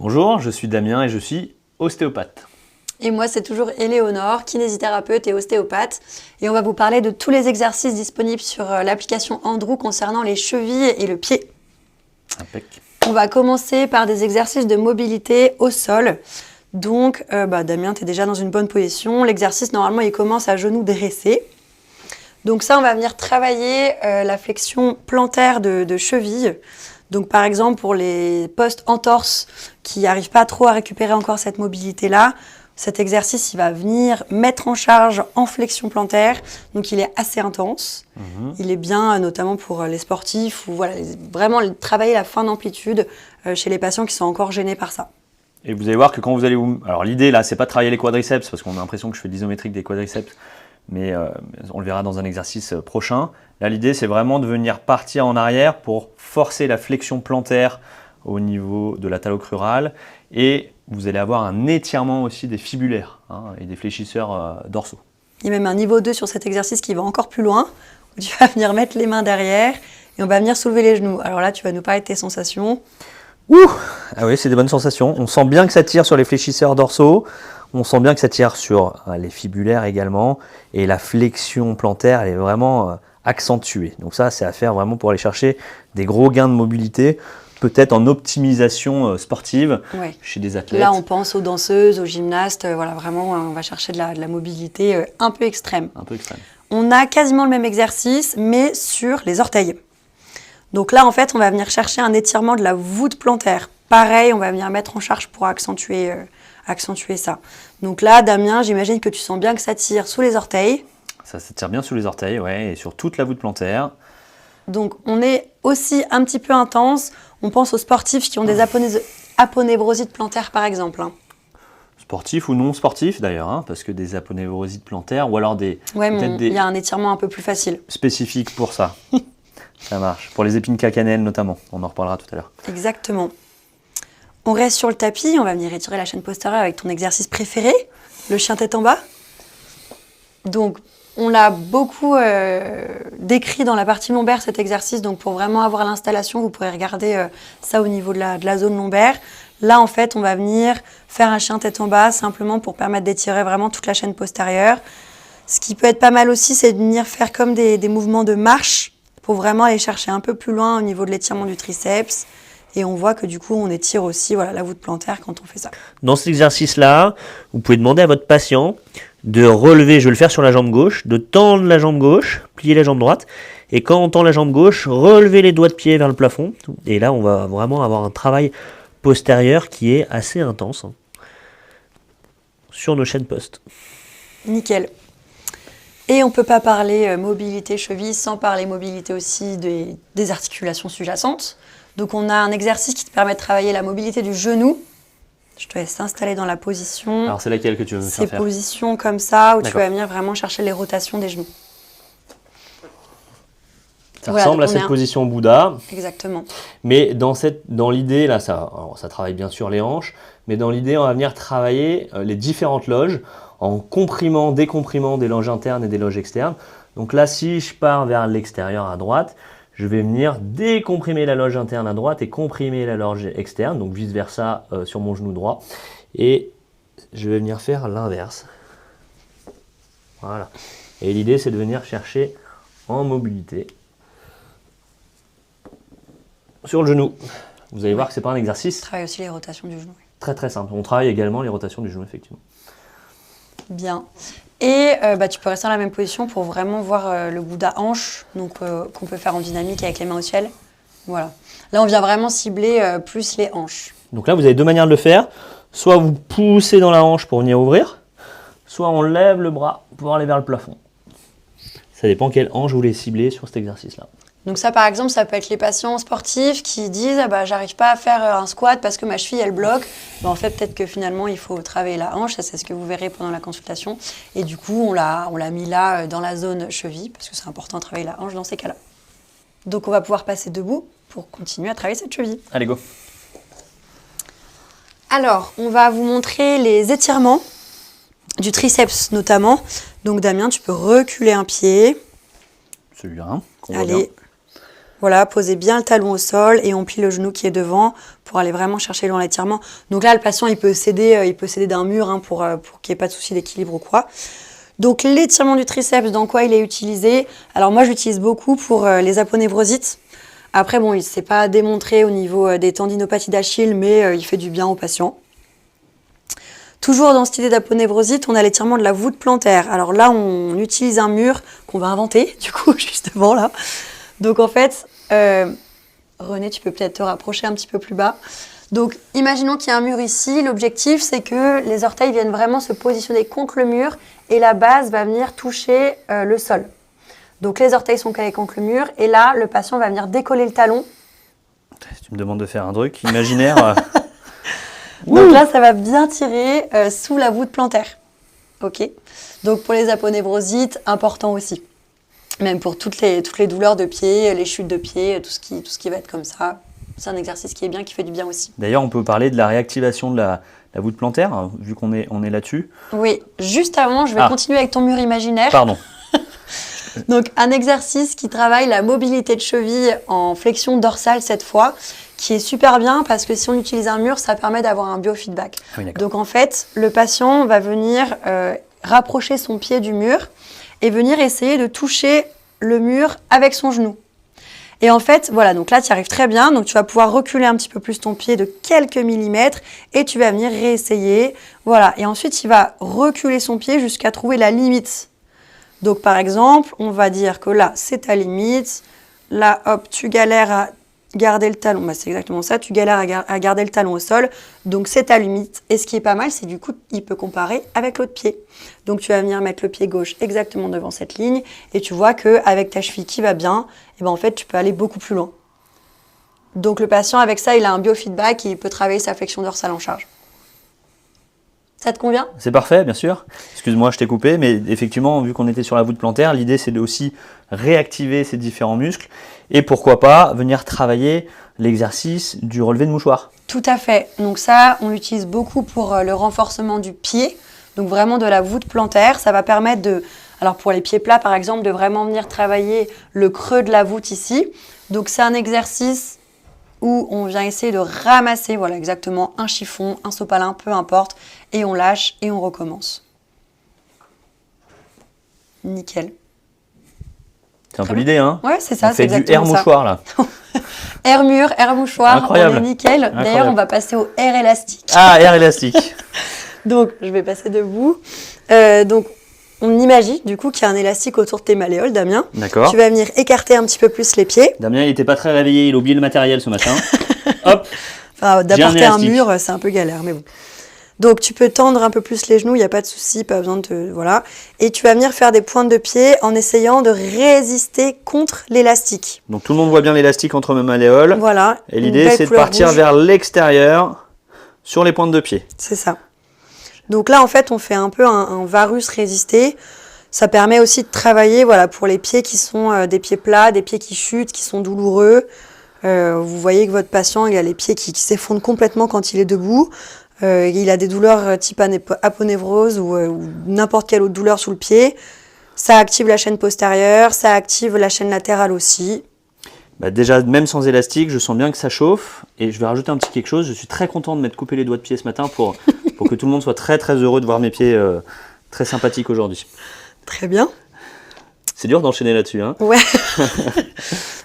Bonjour, je suis Damien et je suis ostéopathe. Et moi, c'est toujours Éléonore, kinésithérapeute et ostéopathe. Et on va vous parler de tous les exercices disponibles sur l'application Andrew concernant les chevilles et le pied. Impec. On va commencer par des exercices de mobilité au sol. Donc, Damien, tu es déjà dans une bonne position. L'exercice, normalement, il commence à genoux dressés. Donc ça, on va venir travailler la flexion plantaire de cheville. Donc par exemple, pour les post-entorse qui n'arrivent pas trop à récupérer encore cette mobilité-là, cet exercice, il va venir mettre en charge en flexion plantaire. Donc il est assez intense. Il est bien, notamment pour les sportifs, ou voilà, vraiment travailler la fin d'amplitude chez les patients qui sont encore gênés par ça. Et vous allez voir que quand vous allez Alors l'idée là, c'est pas de travailler les quadriceps, parce qu'on a l'impression que je fais de l'isométrique des quadriceps, mais on le verra dans un exercice prochain. Là, l'idée, c'est vraiment de venir partir en arrière pour forcer la flexion plantaire au niveau de la talocrurale. Et vous allez avoir un étirement aussi des fibulaires et des fléchisseurs dorsaux. Il y a même un niveau 2 sur cet exercice qui va encore plus loin, où tu vas venir mettre les mains derrière et on va venir soulever les genoux. Alors là, tu vas nous parler de tes sensations. Ouh! Ah oui, c'est des bonnes sensations. On sent bien que ça tire sur les fléchisseurs dorsaux. On sent bien que ça tire sur les fibulaires également. Et la flexion plantaire, elle est vraiment accentuée. Donc ça, c'est à faire vraiment pour aller chercher des gros gains de mobilité, peut-être en optimisation sportive chez des athlètes. Là, on pense aux danseuses, aux gymnastes. Voilà, vraiment, on va chercher de la mobilité un peu extrême. Un peu extrême. On a quasiment le même exercice, mais sur les orteils. Donc là, en fait, on va venir chercher un étirement de la voûte plantaire. Pareil, on va venir mettre en charge pour accentuer ça. Donc là, Damien, j'imagine que tu sens bien que ça tire sous les orteils. Ça tire bien sous les orteils, ouais, et sur toute la voûte plantaire. Donc on est aussi un petit peu intense. On pense aux sportifs qui ont des aponévrosites plantaires, par exemple. Sportifs ou non sportifs d'ailleurs, parce que des aponévrosites plantaires, ou alors des... Ouais, mais il y a un étirement un peu plus facile. Spécifique pour ça. Ça marche. Pour les épines cannelle notamment. On en reparlera tout à l'heure. Exactement. On reste sur le tapis. On va venir étirer la chaîne postérieure avec ton exercice préféré, le chien tête en bas. Donc, on l'a beaucoup décrit dans la partie lombaire, cet exercice. Donc, pour vraiment avoir l'installation, vous pourrez regarder ça au niveau de la zone lombaire. Là, en fait, on va venir faire un chien tête en bas simplement pour permettre d'étirer vraiment toute la chaîne postérieure. Ce qui peut être pas mal aussi, c'est de venir faire comme des mouvements de marche pour vraiment aller chercher un peu plus loin au niveau de l'étirement du triceps. Et on voit que du coup, on étire aussi la voûte plantaire quand on fait ça. Dans cet exercice-là, vous pouvez demander à votre patient de relever, je vais le faire sur la jambe gauche, de tendre la jambe gauche, plier la jambe droite. Et quand on tend la jambe gauche, relever les doigts de pied vers le plafond. Et là, on va vraiment avoir un travail postérieur qui est assez intense sur nos chaînes post. Nickel. Et on ne peut pas parler mobilité cheville sans parler mobilité aussi des articulations sous-jacentes. Donc on a un exercice qui te permet de travailler la mobilité du genou. Je te laisse t'installer dans la position. Alors c'est laquelle que tu veux me faire? Ces positions comme ça où tu vas venir vraiment chercher les rotations des genoux. Ça ressemble à cette position Bouddha. Exactement. Mais dans l'idée, là, ça travaille bien sûr les hanches, mais dans l'idée, on va venir travailler les différentes loges en comprimant, décomprimant des loges internes et des loges externes. Donc là, si je pars vers l'extérieur à droite, je vais venir décomprimer la loge interne à droite et comprimer la loge externe, donc vice versa sur mon genou droit. Et je vais venir faire l'inverse. Voilà. Et l'idée, c'est de venir chercher en mobilité sur le genou. Vous allez voir que ce n'est pas un exercice. On travaille aussi les rotations du genou. Très très simple. On travaille également les rotations du genou, effectivement. Bien. Et tu peux rester dans la même position pour vraiment voir le Bouddha hanche, donc qu'on peut faire en dynamique avec les mains au ciel. Voilà. Là, on vient vraiment cibler plus les hanches. Donc là, vous avez deux manières de le faire. Soit vous poussez dans la hanche pour venir ouvrir, soit on lève le bras pour aller vers le plafond. Ça dépend quelle hanche vous voulez cibler sur cet exercice-là. Donc ça, par exemple, ça peut être les patients sportifs qui disent j'arrive pas à faire un squat parce que ma cheville, elle bloque. En fait, peut-être que finalement, il faut travailler la hanche. Ça, c'est ce que vous verrez pendant la consultation. Et du coup, on l'a mis là, dans la zone cheville, parce que c'est important de travailler la hanche dans ces cas-là. Donc, on va pouvoir passer debout pour continuer à travailler cette cheville. Allez, go. Alors, on va vous montrer les étirements du triceps notamment. Donc, Damien, tu peux reculer un pied. Celui-là, qu'on voit Allez. bien. Voilà, posez bien le talon au sol et on plie le genou qui est devant pour aller vraiment chercher dans l'étirement. Donc là, le patient, il peut céder d'un mur hein, pour qu'il n'y ait pas de souci d'équilibre ou quoi. Donc l'étirement du triceps, dans quoi il est utilisé? Alors moi, je l'utilise beaucoup pour les aponevrosites. Après, bon, il ne s'est pas démontré au niveau des tendinopathies d'Achille, mais il fait du bien aux patients. Toujours dans cette idée d'aponevrosite, on a l'étirement de la voûte plantaire. Alors là, on utilise un mur qu'on va inventer, du coup, justement là. Donc en fait, René, tu peux peut-être te rapprocher un petit peu plus bas. Donc imaginons qu'il y a un mur ici. L'objectif, c'est que les orteils viennent vraiment se positionner contre le mur et la base va venir toucher le sol. Donc les orteils sont calés contre le mur et là, le patient va venir décoller le talon. Tu me demandes de faire un truc imaginaire. Donc là, ça va bien tirer sous la voûte plantaire. Ok. Donc pour les aponevrosites, important aussi. Même pour toutes les douleurs de pied, les chutes de pied, tout ce qui va être comme ça. C'est un exercice qui est bien, qui fait du bien aussi. D'ailleurs, on peut parler de la réactivation de la voûte plantaire, hein, vu qu'on est là-dessus. Oui, juste avant, je vais continuer avec ton mur imaginaire. Pardon. Donc un exercice qui travaille la mobilité de cheville en flexion dorsale cette fois, qui est super bien parce que si on utilise un mur, ça permet d'avoir un biofeedback. Ah oui, donc en fait, le patient va venir rapprocher son pied du mur et venir essayer de toucher le mur avec son genou. Et en fait, voilà, donc là, tu y arrives très bien. Donc, tu vas pouvoir reculer un petit peu plus ton pied de quelques millimètres et tu vas venir réessayer. Voilà. Et ensuite, il va reculer son pied jusqu'à trouver la limite. Donc, par exemple, on va dire que là, c'est ta limite. Là, hop, tu galères à garder le talon. Bah, c'est exactement ça. Tu galères à garder le talon au sol. Donc, c'est ta limite. Et ce qui est pas mal, c'est du coup, il peut comparer avec l'autre pied. Donc, tu vas venir mettre le pied gauche exactement devant cette ligne. Et tu vois qu'avec ta cheville qui va bien, et ben en fait, tu peux aller beaucoup plus loin. Donc, le patient, avec ça, il a un biofeedback et il peut travailler sa flexion dorsale en charge. Ça te convient? C'est parfait, bien sûr. Excuse-moi, je t'ai coupé, mais effectivement, vu qu'on était sur la voûte plantaire, l'idée, c'est de aussi réactiver ces différents muscles et pourquoi pas venir travailler l'exercice du relevé de mouchoir. Tout à fait. Donc ça, on l'utilise beaucoup pour le renforcement du pied, donc vraiment de la voûte plantaire. Ça va permettre de... Alors pour les pieds plats, par exemple, de vraiment venir travailler le creux de la voûte ici. Donc c'est un exercice où on vient essayer de ramasser, voilà exactement, un chiffon, un sopalin, peu importe, et on lâche et on recommence. Nickel. C'est un peu l'idée, hein? Ouais, c'est ça, on c'est fait du exactement air mouchoir, là. Air mur, air mouchoir, Incroyable. on est nickel. D'ailleurs, Incroyable. on va passer au air élastique. Ah, air élastique. Donc, je vais passer debout. Donc, on imagine du coup qu'il y a un élastique autour de tes malléoles, Damien. D'accord. Tu vas venir écarter un petit peu plus les pieds. Damien, il n'était pas très réveillé, il a oublié le matériel ce matin. Hop. Enfin, d'apporter un élastique. mur, c'est un peu galère, mais bon. Donc, tu peux tendre un peu plus les genoux, il n'y a pas de souci, pas besoin de te... Voilà. Et tu vas venir faire des pointes de pied en essayant de résister contre l'élastique. Donc tout le monde voit bien l'élastique entre mes malléoles. Voilà. Et Une l'idée, belle c'est de couleur partir rouge. vers l'extérieur sur les pointes de pied. C'est ça. Donc là, en fait, on fait un peu un varus résisté. Ça permet aussi de travailler, voilà, pour les pieds qui sont des pieds plats, des pieds qui chutent, qui sont douloureux. Vous voyez que votre patient, il a les pieds qui s'effondrent complètement quand il est debout. Il a des douleurs type aponévrose ou n'importe quelle autre douleur sous le pied. Ça active la chaîne postérieure, ça active la chaîne latérale aussi. Bah déjà, même sans élastique, je sens bien que ça chauffe. Et je vais rajouter un petit quelque chose. Je suis très content de m'être coupé les doigts de pied ce matin pour que tout le monde soit très très heureux de voir mes pieds très sympathiques aujourd'hui. Très bien. C'est dur d'enchaîner là-dessus, hein. Ouais.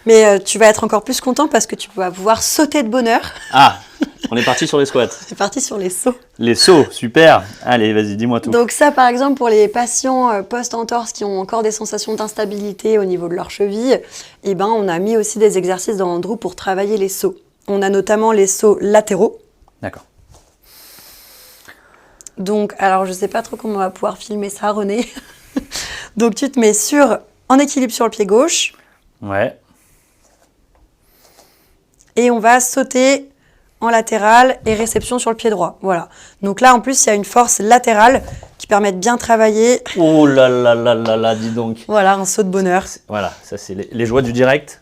Mais tu vas être encore plus content parce que tu vas pouvoir sauter de bonheur. Ah, on est parti sur les squats. C'est parti sur les sauts. Les sauts, super. Allez, vas-y, dis-moi tout. Donc ça, par exemple, pour les patients post-entorse qui ont encore des sensations d'instabilité au niveau de leur cheville, eh ben, on a mis aussi des exercices dans Andrew pour travailler les sauts. On a notamment les sauts latéraux. D'accord. Donc, alors je sais pas trop comment on va pouvoir filmer ça, René. Donc tu te mets en équilibre sur le pied gauche Ouais. et on va sauter en latéral et réception sur le pied droit. Voilà. Donc là, en plus, il y a une force latérale qui permet de bien travailler. Oh là là là là là, dis donc. Voilà, un saut de bonheur. Voilà, ça c'est les joies du direct.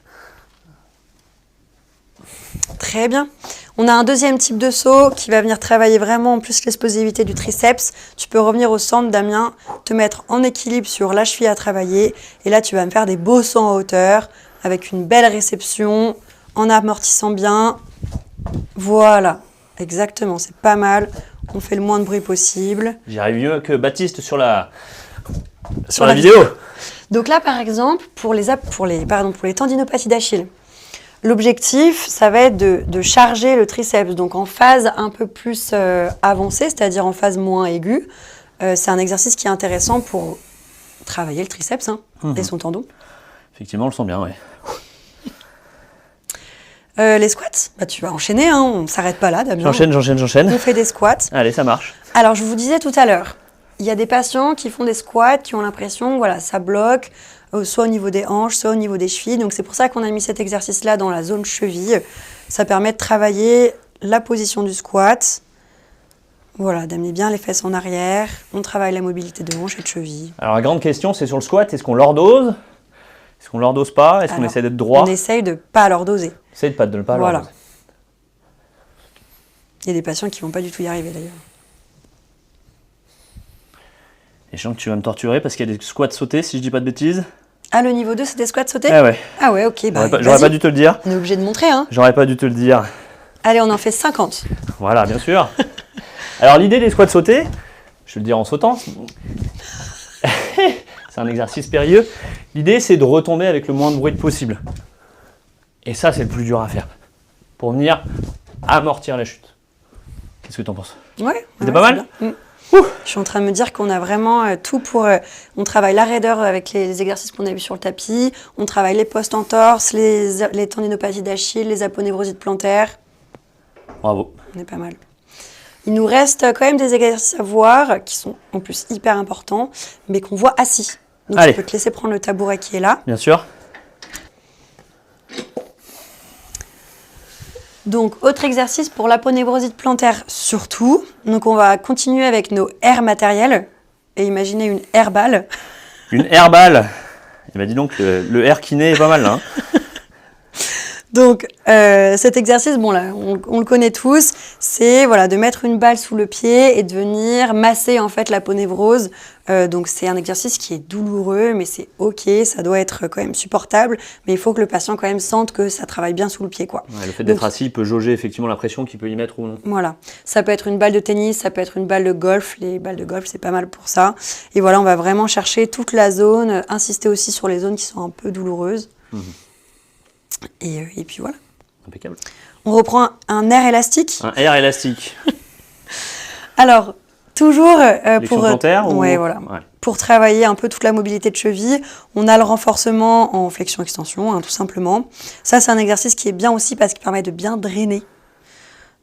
Très bien. On a un deuxième type de saut qui va venir travailler vraiment en plus l'explosivité du triceps. Tu peux revenir au centre, Damien, te mettre en équilibre sur la cheville à travailler. Et là, tu vas me faire des beaux sauts en hauteur avec une belle réception, en amortissant bien. Voilà, exactement, c'est pas mal. On fait le moins de bruit possible. J'arrive mieux que Baptiste sur la la vidéo. Donc là, par exemple, pour les tendinopathies d'Achille, l'objectif, ça va être de charger le triceps. Donc en phase un peu plus avancée, c'est-à-dire en phase moins aiguë, c'est un exercice qui est intéressant pour travailler le triceps et son tendon. Effectivement, on le sent bien, ouais. Les squats, tu vas enchaîner, on ne s'arrête pas là, Damien. J'enchaîne. On fait des squats. Allez, ça marche. Alors, je vous disais tout à l'heure, il y a des patients qui font des squats, qui ont l'impression, voilà, ça bloque, soit au niveau des hanches, soit au niveau des chevilles. Donc, c'est pour ça qu'on a mis cet exercice-là dans la zone cheville. Ça permet de travailler la position du squat. Voilà, d'amener bien les fesses en arrière. On travaille la mobilité de hanches et de cheville. Alors, la grande question, c'est sur le squat, est-ce qu'on lordose? Est-ce qu'on lordose pas? Est-ce qu'on essaie d'être droit? On essaye de ne pas lordoser. Essaye de ne pas Voilà. lordoser. Il y a des patients qui ne vont pas du tout y arriver, d'ailleurs. Et je sens que tu vas me torturer parce qu'il y a des squats sautés, si je dis pas de bêtises. Ah, le niveau 2, c'est des squats sautés? Ah ouais. Ah ouais, ok. J'aurais pas dû te le dire. On est obligé de montrer, J'aurais pas dû te le dire. Allez, on en fait 50. Voilà, bien sûr. Alors, l'idée des squats sautés, je vais le dire en sautant, c'est un exercice périlleux. L'idée, c'est de retomber avec le moins de bruit possible. Et ça, c'est le plus dur à faire. Pour venir amortir la chute. Qu'est-ce que tu en penses? Ouais. C'était pas mal? Je suis en train de me dire qu'on a vraiment tout pour... on travaille la raideur avec les exercices qu'on a vus sur le tapis. On travaille les postes en torse, les tendinopathies d'Achille, les aponevrosites plantaires. Bravo. On est pas mal. Il nous reste quand même des exercices à voir qui sont en plus hyper importants, mais qu'on voit assis. Donc Allez. je peux te laisser prendre le tabouret qui est là. Bien sûr. Donc, autre exercice pour l'aponevrosite plantaire surtout. Donc, on va continuer avec nos aires matérielles. Et imaginez une airballe. Une airballe. Eh ben dis donc, le air kiné est pas mal là. Donc, cet exercice, bon là, on le connaît tous, c'est voilà, de mettre une balle sous le pied et de venir masser en fait l'aponévrose. Donc, c'est un exercice qui est douloureux, mais c'est ok, ça doit être quand même supportable. Mais il faut que le patient quand même sente que ça travaille bien sous le pied, quoi. Ouais, le fait d'être assis peut jauger effectivement la pression qu'il peut y mettre ou non. Voilà, ça peut être une balle de tennis, ça peut être une balle de golf. Les balles de golf, c'est pas mal pour ça. Et voilà, on va vraiment chercher toute la zone, insister aussi sur les zones qui sont un peu douloureuses. Et puis voilà. Impeccable. On reprend un air élastique. Un air élastique. Alors, toujours Flexion plantaire ouais, ou... voilà. Ouais. Pour travailler un peu toute la mobilité de cheville, on a le renforcement en flexion-extension, tout simplement. Ça, c'est un exercice qui est bien aussi parce qu'il permet de bien drainer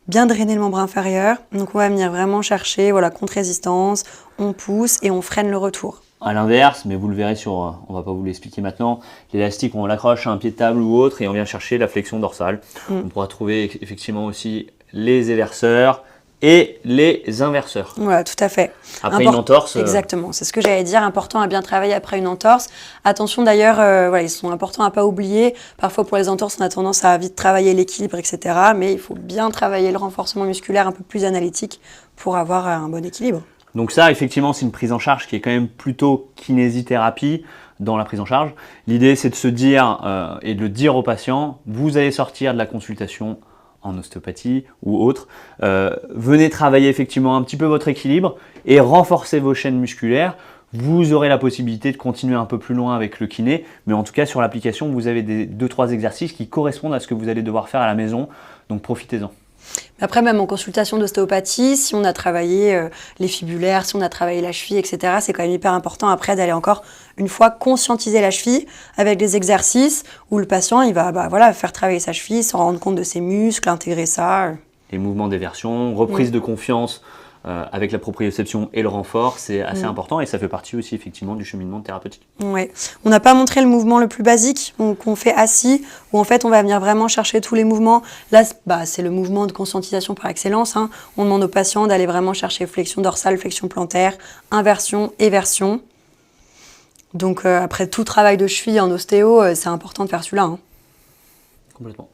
le membre inférieur. Donc, on va venir vraiment chercher, voilà, contre-résistance, on pousse et on freine le retour. À l'inverse, mais vous le verrez on va pas vous l'expliquer maintenant, l'élastique, on l'accroche à un pied de table ou autre et on vient chercher la flexion dorsale. On pourra trouver effectivement aussi les éverseurs et les inverseurs. Voilà, tout à fait. Après une entorse. Exactement, c'est ce que j'allais dire, important à bien travailler après une entorse. Attention d'ailleurs, voilà, ils sont importants à pas oublier. Parfois pour les entorses, on a tendance à vite travailler l'équilibre, etc. Mais il faut bien travailler le renforcement musculaire un peu plus analytique pour avoir un bon équilibre. Donc ça, effectivement, c'est une prise en charge qui est quand même plutôt kinésithérapie dans la prise en charge. L'idée, c'est de se dire et de le dire au patient, vous allez sortir de la consultation en ostéopathie ou autre, venez travailler effectivement un petit peu votre équilibre et renforcer vos chaînes musculaires. Vous aurez la possibilité de continuer un peu plus loin avec le kiné, mais en tout cas sur l'application, vous avez 2-3 exercices qui correspondent à ce que vous allez devoir faire à la maison, donc profitez-en. Après, même en consultation d'ostéopathie, si on a travaillé les fibulaires, si on a travaillé la cheville, etc., c'est quand même hyper important après d'aller encore une fois conscientiser la cheville avec des exercices où le patient il va voilà, faire travailler sa cheville, se rendre compte de ses muscles, intégrer ça. Les mouvements d'éversion, reprise de confiance avec la proprioception et le renfort, c'est assez important et ça fait partie aussi effectivement du cheminement thérapeutique. Ouais. On n'a pas montré le mouvement le plus basique qu'on fait assis, où en fait on va venir vraiment chercher tous les mouvements. Là, c'est le mouvement de conscientisation par excellence. On demande aux patients d'aller vraiment chercher flexion dorsale, flexion plantaire, inversion, éversion. Donc après tout travail de cheville en ostéo, c'est important de faire celui-là. Complètement.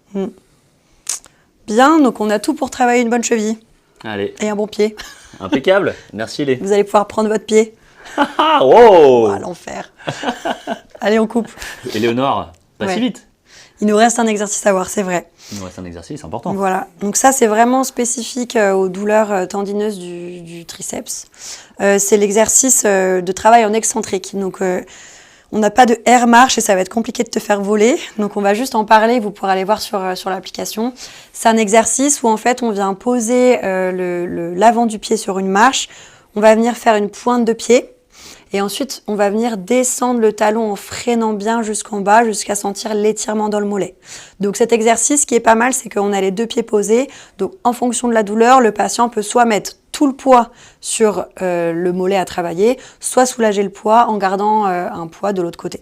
Bien, donc on a tout pour travailler une bonne cheville. Allez. Et un bon pied. Impeccable. Merci Lé. Vous allez pouvoir prendre votre pied. Wow. Oh, l'enfer. Allez, on coupe. Éléonore, pas si vite. Il nous reste un exercice à voir, c'est vrai. Il nous reste un exercice important. Voilà, donc ça c'est vraiment spécifique aux douleurs tendineuses du triceps. C'est l'exercice de travail en excentrique. Donc on n'a pas de air marche et ça va être compliqué de te faire voler. Donc on va juste en parler, vous pourrez aller voir sur l'application. C'est un exercice où en fait on vient poser l'avant du pied sur une marche. On va venir faire une pointe de pied. Et ensuite, on va venir descendre le talon en freinant bien jusqu'en bas, jusqu'à sentir l'étirement dans le mollet. Donc cet exercice, ce qui est pas mal, c'est qu'on a les 2 pieds posés. Donc en fonction de la douleur, le patient peut soit mettre tout le poids sur le mollet à travailler, soit soulager le poids en gardant un poids de l'autre côté.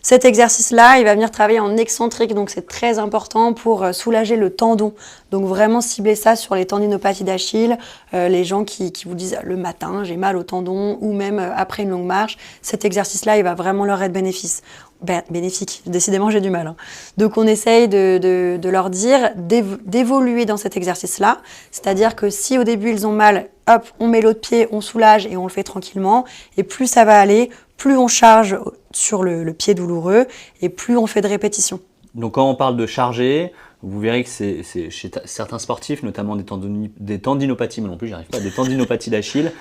Cet exercice-là, il va venir travailler en excentrique, donc c'est très important pour soulager le tendon. Donc vraiment cibler ça sur les tendinopathies d'Achille, les gens qui vous disent le matin j'ai mal au tendon ou même après une longue marche. Cet exercice-là, il va vraiment leur être bénéfique. Décidément, j'ai du mal. Hein. Donc on essaye de leur dire d'évoluer dans cet exercice-là. C'est-à-dire que si au début ils ont mal, hop, on met l'autre pied, on soulage et on le fait tranquillement. Et plus ça va aller, plus on charge sur le pied douloureux et plus on fait de répétitions. Donc quand on parle de charger, vous verrez que c'est chez certains sportifs, notamment des tendinopathies, mais non plus, j'y arrive pas, des tendinopathies d'Achille.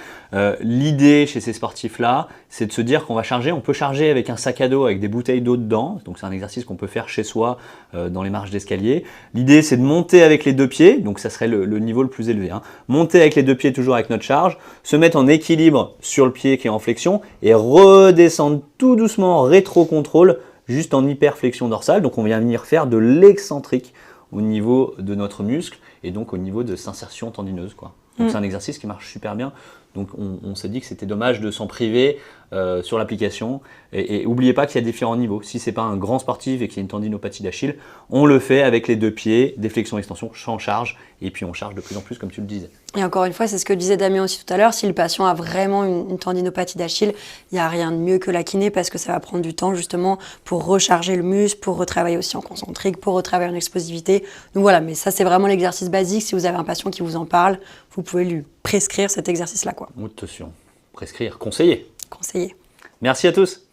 L'idée chez ces sportifs-là, c'est de se dire qu'on va charger. On peut charger avec un sac à dos avec des bouteilles d'eau dedans. Donc c'est un exercice qu'on peut faire chez soi dans les marches d'escalier. L'idée, c'est de monter avec les 2 pieds. Donc ça serait le niveau le plus élevé. Hein. Monter avec les 2 pieds toujours avec notre charge, se mettre en équilibre sur le pied qui est en flexion et redescendre tout doucement en rétro-contrôle, juste en hyperflexion dorsale. Donc on vient venir faire de l'excentrique au niveau de notre muscle et donc au niveau de s'insertion tendineuse, quoi. Donc c'est un exercice qui marche super bien. Donc on s'est dit que c'était dommage de s'en priver sur l'application. Et n'oubliez pas qu'il y a différents niveaux. Si ce n'est pas un grand sportif et qu'il y a une tendinopathie d'Achille, on le fait avec les 2 pieds, des flexions-extensions, sans charge. Et puis on charge de plus en plus, comme tu le disais. Et encore une fois, c'est ce que disait Damien aussi tout à l'heure, si le patient a vraiment une tendinopathie d'Achille, il n'y a rien de mieux que la kiné parce que ça va prendre du temps justement pour recharger le muscle, pour retravailler aussi en concentrique, pour retravailler en explosivité. Donc voilà, mais ça c'est vraiment l'exercice basique. Si vous avez un patient qui vous en parle, vous pouvez lui prescrire cet exercice-là, quoi. Attention, prescrire, conseiller. Conseiller. Merci à tous.